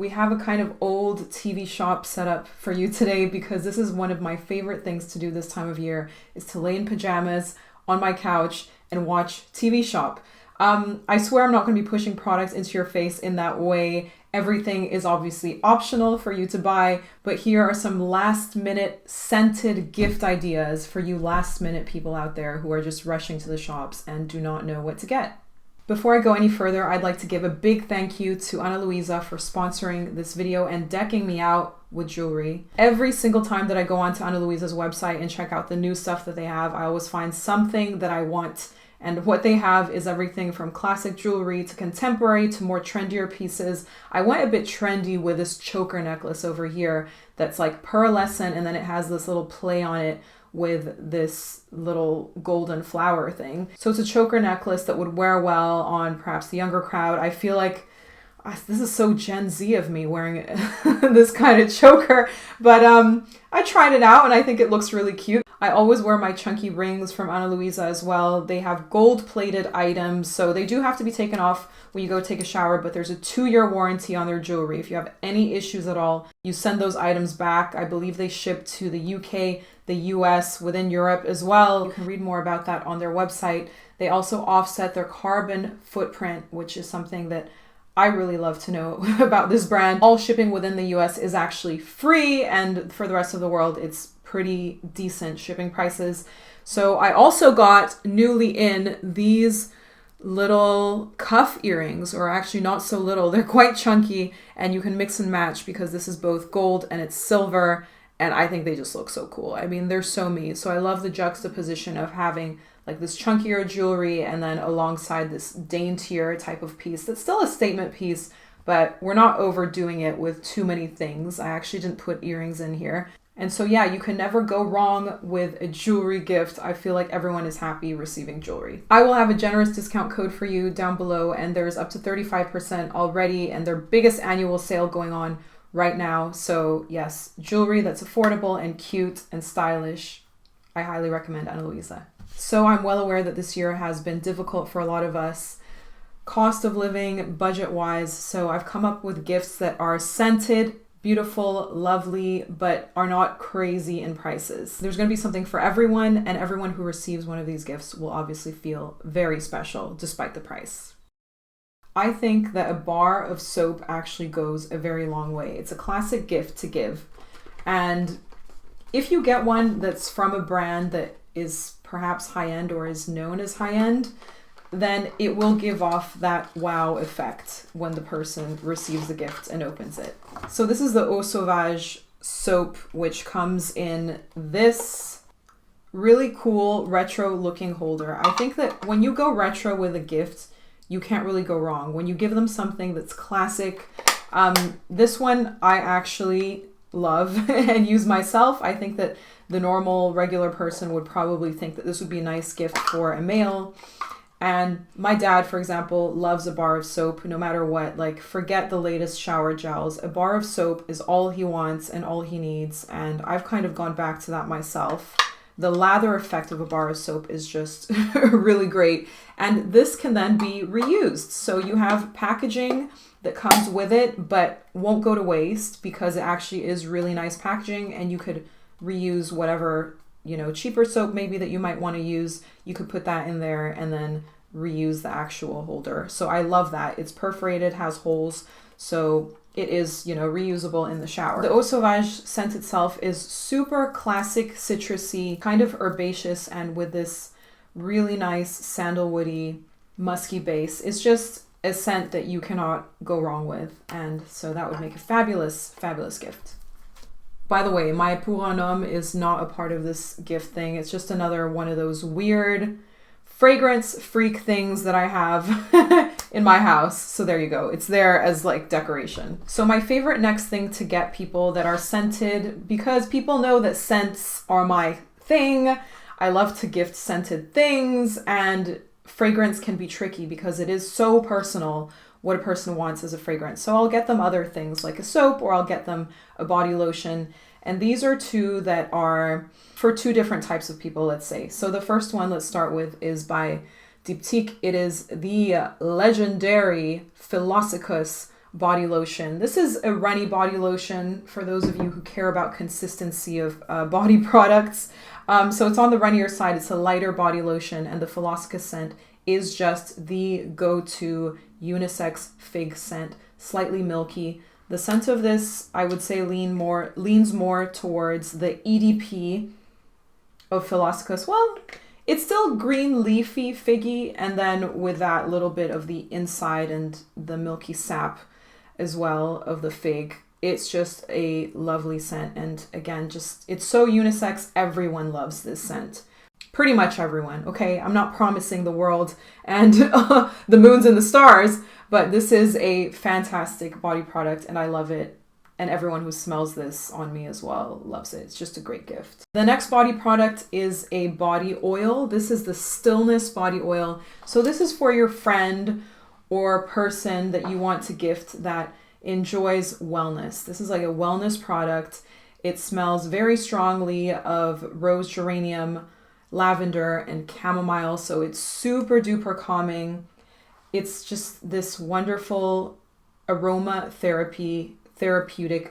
we have a kind of old TV shop set up for you today because this is one of my favorite things to do this time of year is to lay in pajamas on my couch and watch TV shop. I swear I'm not going to be pushing products into your face in that way. Everything is obviously optional for you to buy, but here are some last minute scented gift ideas for you last minute people out there who are just rushing to the shops and do not know what to get. Before I go any further, I'd like to give a big thank you to Ana Luisa for sponsoring this video and decking me out with jewelry. Every single time that I go onto Ana Luisa's website and check out the new stuff that they have, I always find something that I want. And what they have is everything from classic jewelry to contemporary to more trendier pieces. I went a bit trendy with this choker necklace over here that's like pearlescent, and then it has this little play on it with this little golden flower thing. So it's a choker necklace that would wear well on perhaps the younger crowd. I feel like this is so Gen Z of me wearing this kind of choker, but I tried it out and I think it looks really cute. I always wear my chunky rings from Ana Luisa as well. They have gold plated items, so they do have to be taken off when you go take a shower, but there's a 2-year warranty on their jewelry. If you have any issues at all, you send those items back. I believe they ship to the UK, the US, within Europe as well. You can read more about that on their website. They also offset their carbon footprint, which is something that I really love to know about this brand. All shipping within the US is actually free, and for the rest of the world, it's pretty decent shipping prices. So I also got newly in these little cuff earrings, or actually not so little. They're quite chunky and you can mix and match because this is both gold and it's silver, and I think they just look so cool. I mean, they're so me. So I love the juxtaposition of having like this chunkier jewelry and then alongside this daintier type of piece that's still a statement piece, but we're not overdoing it with too many things. I actually didn't put earrings in here. And so yeah, you can never go wrong with a jewelry gift. I feel like everyone is happy receiving jewelry. I will have a generous discount code for you down below, and there's up to 35% already, and their biggest annual sale going on right now. So yes, jewelry that's affordable and cute and stylish. I highly recommend Ana Luisa. So I'm well aware that this year has been difficult for a lot of us, cost of living, budget-wise. So I've come up with gifts that are scented, beautiful, lovely, but are not crazy in prices. There's going to be something for everyone, and everyone who receives one of these gifts will obviously feel very special despite the price. I think that a bar of soap actually goes a very long way. It's a classic gift to give. And if you get one that's from a brand that is perhaps high-end or is known as high-end, then it will give off that wow effect when the person receives the gift and opens it. So this is the Eau Sauvage soap, which comes in this really cool retro looking holder. I think that when you go retro with a gift, you can't really go wrong. When you give them something that's classic, this one I actually love and use myself. I think that the normal regular person would probably think that this would be a nice gift for a male. And my dad, for example, loves a bar of soap no matter what. Like, forget the latest shower gels. A bar of soap is all he wants and all he needs. And I've kind of gone back to that myself. The lather effect of a bar of soap is just really great. And this can then be reused. So you have packaging that comes with it, but won't go to waste because it actually is really nice packaging, and you could reuse whatever, you know, cheaper soap maybe that you might want to use. You could put that in there and then reuse the actual holder. So I love that. It's perforated, has holes, so it is, you know, reusable in the shower. The Eau Sauvage scent itself is super classic, citrusy, kind of herbaceous, and with this really nice sandalwoody, musky base. It's just a scent that you cannot go wrong with, and so that would make a fabulous, fabulous gift. By the way, my Pour un Homme is not a part of this gift thing. It's just another one of those weird fragrance freak things that I have in my house. So there you go. It's there as like decoration. So my favorite next thing to get people that are scented, because people know that scents are my thing. I love to gift scented things, and fragrance can be tricky because it is so personal what a person wants as a fragrance. So I'll get them other things like a soap, or I'll get them a body lotion. And these are two that are for two different types of people, let's say. So the first one, let's start with, is by Diptyque. It is the legendary Philosykos body lotion. This is a runny body lotion for those of you who care about consistency of body products. So it's on the runnier side. It's a lighter body lotion, and the Philosykos scent is just the go-to unisex fig scent, slightly milky. The scent of this, I would say, leans more towards the EDP of Philosykos. Well, it's still green, leafy, figgy, and then with that little bit of the inside and the milky sap as well of the fig. It's just a lovely scent, and again, just it's so unisex. Everyone loves this scent. Pretty much everyone, okay? I'm not promising the world and the moons and the stars, but this is a fantastic body product and I love it. And everyone who smells this on me as well loves it. It's just a great gift. The next body product is a body oil. This is the Stillness body oil. So this is for your friend or person that you want to gift that enjoys wellness. This is like a wellness product. It smells very strongly of rose geranium, lavender, and chamomile. So it's super duper calming. It's just this wonderful therapeutic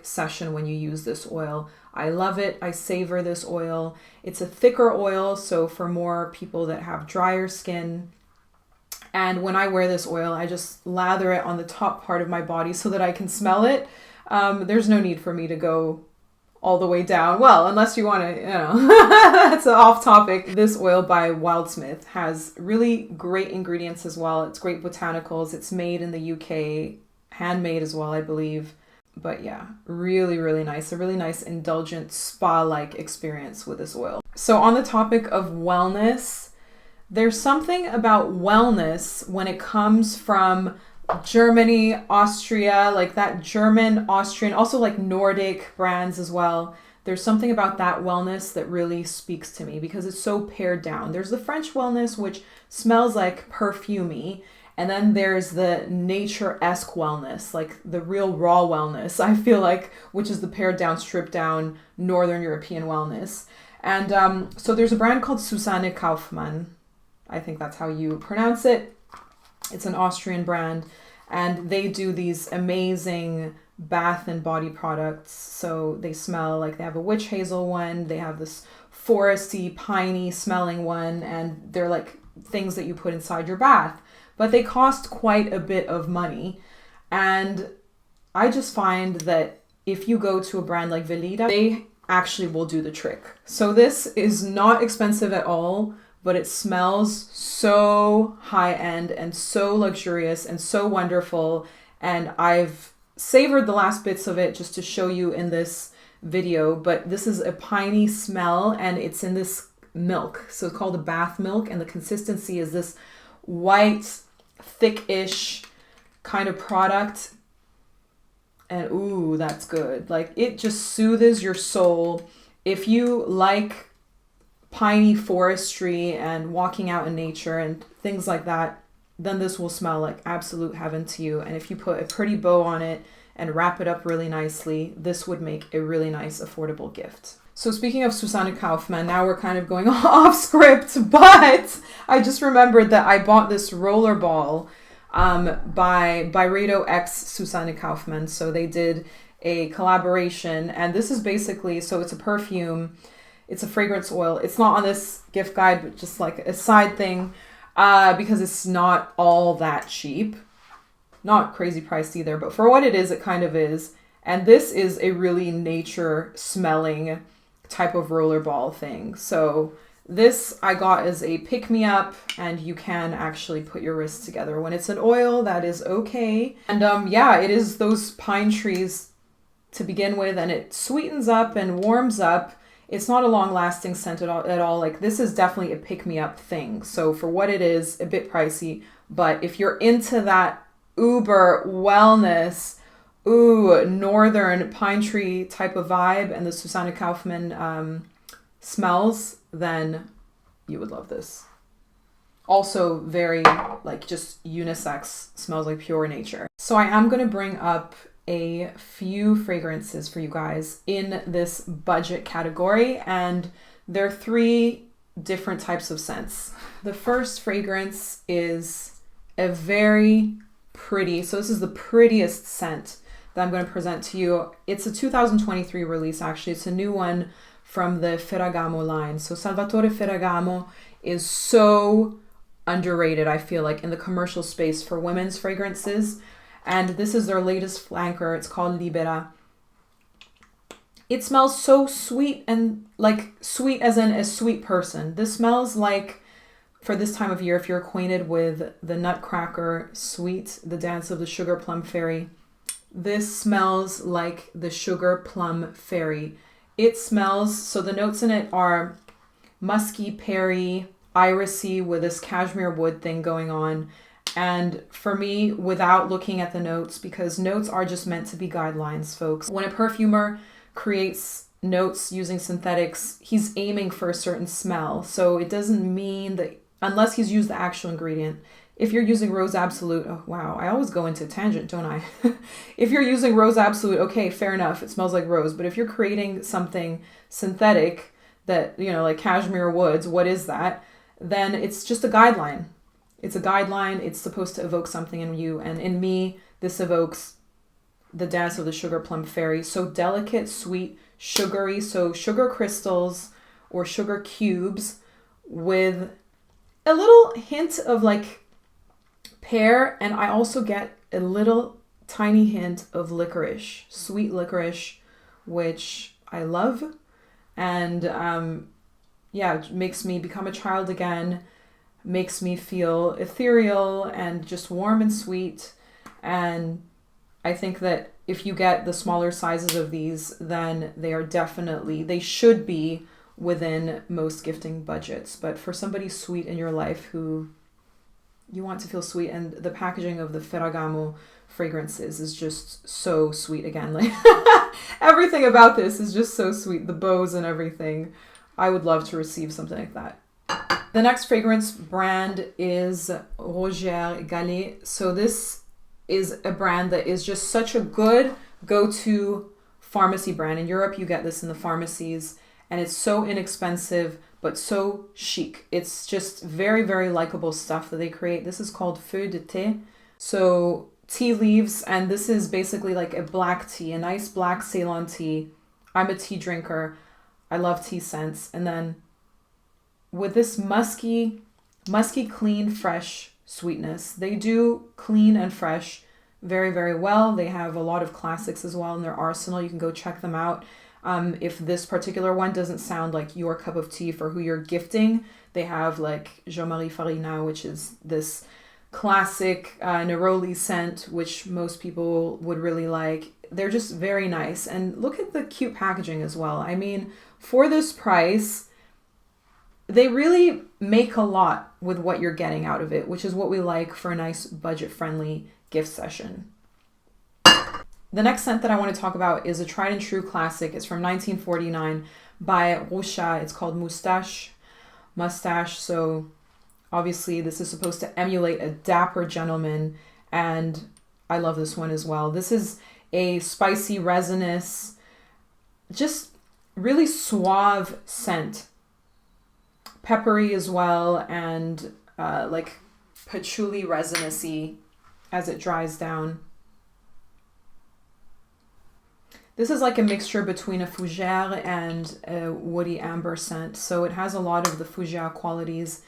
session when you use this oil. I love it. I savor this oil. It's a thicker oil, so for more people that have drier skin. And when I wear this oil, I just lather it on the top part of my body so that I can smell it. There's no need for me to go all the way down. Well, unless you want to, that's off topic. This oil by Wildsmith has really great ingredients as well. It's great botanicals. It's made in the UK, handmade as well, I believe. But yeah, really, really nice. A really nice indulgent spa-like experience with this oil. So on the topic of wellness, there's something about wellness when it comes from Germany, Austria, like that German, Austrian, also like Nordic brands as well. There's something about that wellness that really speaks to me because it's so pared down. There's the French wellness, which smells like perfumey. And then there's the nature-esque wellness, like the real raw wellness, I feel like, which is the pared down, stripped down Northern European wellness. And so there's a brand called Susanne Kaufmann. I think that's how you pronounce it. It's an Austrian brand, and they do these amazing bath and body products. So they smell like they have a witch hazel one, they have this foresty, piney smelling one, and they're like things that you put inside your bath. But they cost quite a bit of money. And I just find that if you go to a brand like Weleda, they actually will do the trick. So this is not expensive at all, but it smells so high-end and so luxurious and so wonderful. And I've savored the last bits of it just to show you in this video, but this is a piney smell and it's in this milk. So it's called a bath milk, and the consistency is this white, thick-ish kind of product. And ooh, that's good. Like, it just soothes your soul. If you like piney forestry and walking out in nature and things like that, then this will smell like absolute heaven to you. And if you put a pretty bow on it and wrap it up really nicely, this would make a really nice affordable gift. So speaking of Susanne Kaufmann, now we're kind of going off script, but I just remembered that I bought this roller ball by Byredo x Susanne Kaufmann. So they did a collaboration, and this is basically, so it's a perfume, it's a fragrance oil. It's not on this gift guide, but just like a side thing, because it's not all that cheap. Not crazy priced either, but for what it is, it kind of is. And this is a really nature smelling type of rollerball thing. So this I got as a pick-me-up, and you can actually put your wrists together. When it's an oil, that is okay. And yeah, it is those pine trees to begin with, and it sweetens up and warms up. It's not a long-lasting scent at all. Like, this is definitely a pick-me-up thing. So for what it is, a bit pricey. But if you're into that uber wellness, northern pine tree type of vibe and the Susanne Kaufmann smells, then you would love this. Also very like just unisex, smells like pure nature. So I am going to bring up a few fragrances for you guys in this budget category, and there are 3 different types of scents. The first fragrance is a very pretty. So this is the prettiest scent that I'm going to present to you. It's a 2023 release, actually. It's a new one from the Ferragamo line. So Salvatore Ferragamo is so underrated, I feel like, in the commercial space for women's fragrances. And this is their latest flanker. It's called Libera. It smells so sweet, and like sweet as in a sweet person. This smells like, for this time of year, if you're acquainted with the Nutcracker Suite, the Dance of the Sugar Plum Fairy, this smells like the Sugar Plum Fairy. It smells, so the notes in it are musky, peary, irisy with this cashmere wood thing going on. And for me, without looking at the notes, because notes are just meant to be guidelines, folks. When a perfumer creates notes using synthetics, he's aiming for a certain smell. So it doesn't mean that, unless he's used the actual ingredient. If you're using Rose Absolute, oh wow, I always go into a tangent, don't I? If you're using Rose Absolute, okay, fair enough, it smells like rose. But if you're creating something synthetic that, you know, like cashmere woods, what is that? Then it's just a guideline. It's a guideline. It's supposed to evoke something in you. And in me, this evokes the Dance of the Sugar Plum Fairy. So delicate, sweet, sugary. So sugar crystals or sugar cubes with a little hint of like pear. And I also get a little tiny hint of licorice, sweet licorice, which I love. And yeah, it makes me become a child again. Makes me feel ethereal and just warm and sweet. And I think that if you get the smaller sizes of these, then they should be within most gifting budgets. But for somebody sweet in your life who you want to feel sweet, and the packaging of the Ferragamo fragrances is just so sweet again. Like everything about this is just so sweet. The bows and everything. I would love to receive something like that. The next fragrance brand is Rochas Gali. So this is a brand that is just such a good go-to pharmacy brand. In Europe, you get this in the pharmacies, and it's so inexpensive, but so chic. It's just very, very likable stuff that they create. This is called Feuille de thé. So tea leaves, and this is basically like a black tea, a nice black Ceylon tea. I'm a tea drinker. I love tea scents. And then with this musky, clean, fresh sweetness. They do clean and fresh very, very well. They have a lot of classics as well in their arsenal. You can go check them out. If this particular one doesn't sound like your cup of tea for who you're gifting, they have like Jean-Marie Farina, which is this classic neroli scent, which most people would really like. They're just very nice. And look at the cute packaging as well. I mean, for this price, they really make a lot with what you're getting out of it, which is what we like for a nice budget-friendly gift session. The next scent that I want to talk about is a tried and true classic. It's from 1949 by Rochas. It's called Mustache. So obviously this is supposed to emulate a dapper gentleman, and I love this one as well. This is a spicy, resinous, just really suave scent. Peppery as well, and like patchouli resinous-y as it dries down. This is like a mixture between a fougère and a woody amber scent. So it has a lot of the fougère qualities.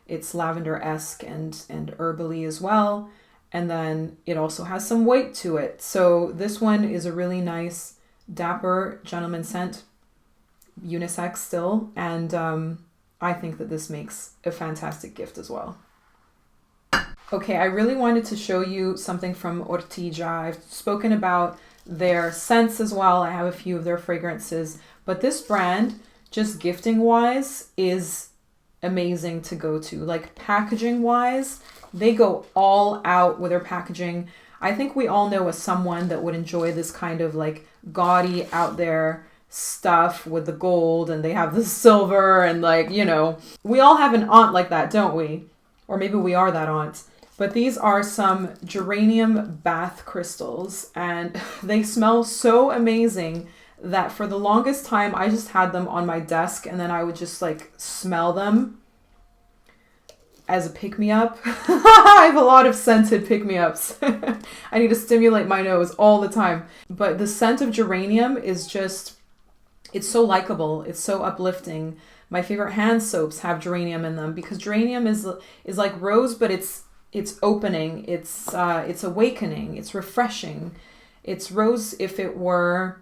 It's lavender-esque and herbally as well. And then it also has some weight to it. So this one is a really nice, dapper gentleman scent, unisex still. And I think that this makes a fantastic gift as well. Okay, I really wanted to show you something from Ortigia. I've spoken about their scents as well. I have a few of their fragrances, but this brand, just gifting wise, is amazing to go to. Like packaging wise, they go all out with their packaging. I think we all know someone that would enjoy this kind of like gaudy out there stuff with the gold, and they have the silver, and like, you know, we all have an aunt like that, don't we? Or maybe we are that aunt. But these are some geranium bath crystals, and they smell so amazing that for the longest time I just had them on my desk, and then I would just like smell them. as a pick-me-up. I have a lot of scented pick-me-ups. I need to stimulate my nose all the time. But the scent of geranium is just, it's so likable. It's so uplifting. My favorite hand soaps have geranium in them because geranium is like rose, but it's opening, it's awakening, it's refreshing. It's rose if it were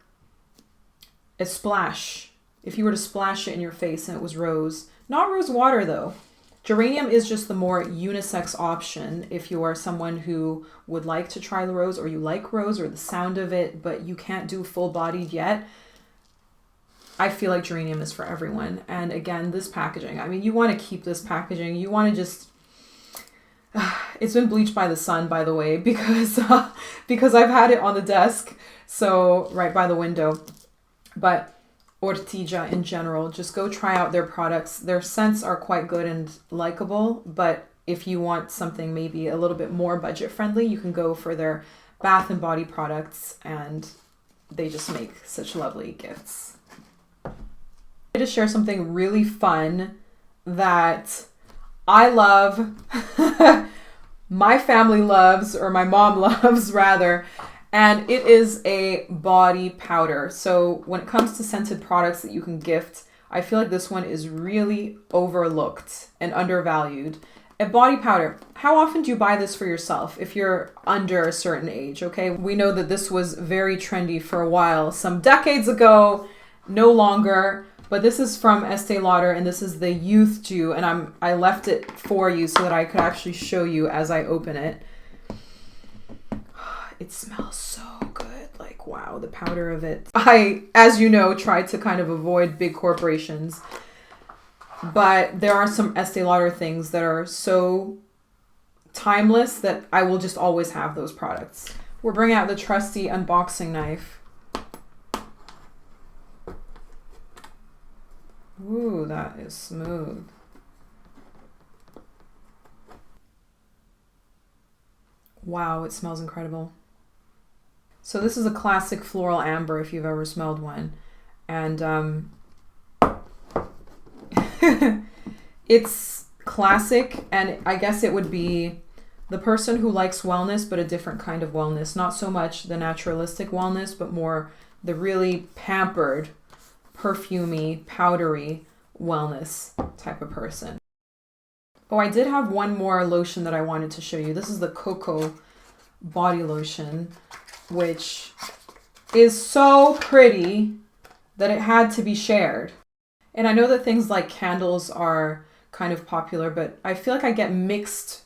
a splash. If you were to splash it in your face and it was rose. Not rose water though. Geranium is just the more unisex option if you are someone who would like to try the rose, or you like rose or the sound of it, but you can't do full bodied yet. I feel like geranium is for everyone. And again, this packaging, I mean, you want to keep this packaging. You want to just, it's been bleached by the sun, by the way, because I've had it on the desk. So right by the window, but Ortigia in general, just go try out their products. Their scents are quite good and likable, but if you want something maybe a little bit more budget friendly, you can go for their bath and body products, and they just make such lovely gifts. I just share something really fun that I love, my family loves, or my mom loves rather, and it is a body powder. So when it comes to scented products that you can gift, I feel like this one is really overlooked and undervalued. A body powder. How often do you buy this for yourself if you're under a certain age? Okay, we know that this was very trendy for a while, some decades ago, no longer. But this is from Estee Lauder, and this is the Youth Dew, and I left it for you so that I could actually show you as I open it. It smells so good. Like, wow, the powder of it. I, as you know, tried to kind of avoid big corporations, but there are some Estee Lauder things that are so timeless that I will just always have those products. We're bringing out the trusty unboxing knife. Ooh, that is smooth. Wow, it smells incredible. So this is a classic floral amber if you've ever smelled one. And it's classic, and I guess it would be the person who likes wellness, but a different kind of wellness. Not so much the naturalistic wellness, but more the really pampered, perfumey, powdery wellness type of person. Oh, I did have one more lotion that I wanted to show you. This is the Coco body lotion, which is so pretty that it had to be shared. And I know that things like candles are kind of popular, but I feel like I get mixed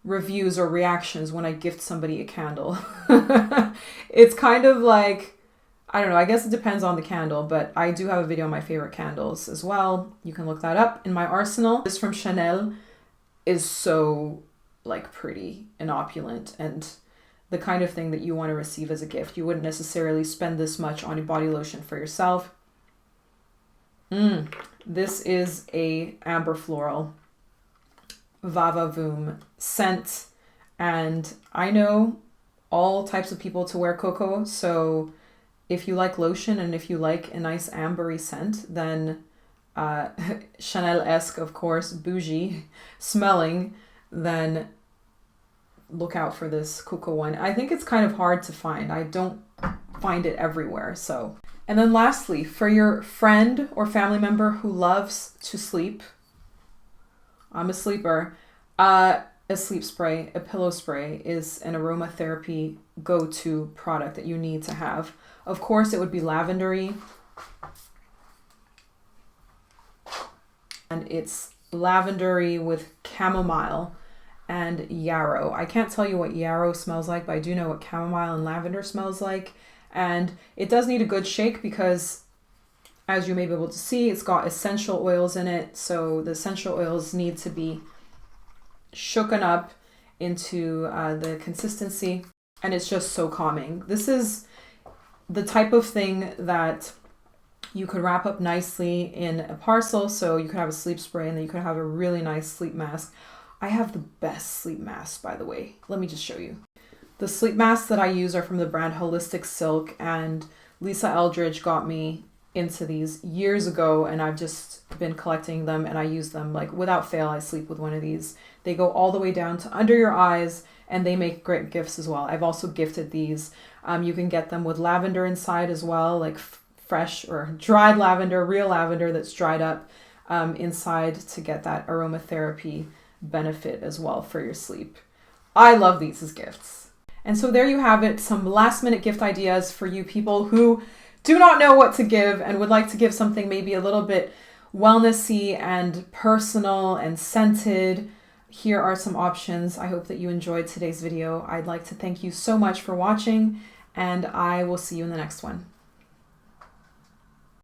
reviews or reactions when I gift somebody a candle. It's kind of like, I don't know, I guess it depends on the candle, but I do have a video on my favorite candles as well. You can look that up in my arsenal. This from Chanel is so like pretty and opulent, and the kind of thing that you want to receive as a gift. You wouldn't necessarily spend this much on a body lotion for yourself. This is a amber floral Vava Voom scent, and I know all types of people to wear Coco, so if you like lotion and if you like a nice ambery scent, then Chanel-esque, of course, bougie smelling, then look out for this Coco one. I think it's kind of hard to find. I don't find it everywhere. So, and then lastly, for your friend or family member who loves to sleep, I'm a sleeper, a sleep spray, a pillow spray is an aromatherapy go-to product that you need to have. Of course, it would be lavendery, and it's lavendery with chamomile and yarrow. I can't tell you what yarrow smells like, but I do know what chamomile and lavender smells like. And it does need a good shake because, as you may be able to see, it's got essential oils in it. So the essential oils need to be shooken up into the consistency, and it's just so calming. This is the type of thing that you could wrap up nicely in a parcel. So you could have a sleep spray, and then you could have a really nice sleep mask. I have the best sleep masks, by the way. Let me just show you. The sleep masks that I use are from the brand Holistic Silk, and Lisa Eldridge got me into these years ago, and I've just been collecting them, and I use them like without fail. I sleep with one of these. They go all the way down to under your eyes, and they make great gifts as well. I've also gifted these. You can get them with lavender inside as well, like fresh or dried lavender, real lavender that's dried up inside, to get that aromatherapy benefit as well for your sleep. I love these as gifts. And so there you have it, some last minute gift ideas for you people who do not know what to give and would like to give something maybe a little bit wellnessy and personal and scented. Here are some options. I hope that you enjoyed today's video. I'd like to thank you so much for watching, and I will see you in the next one.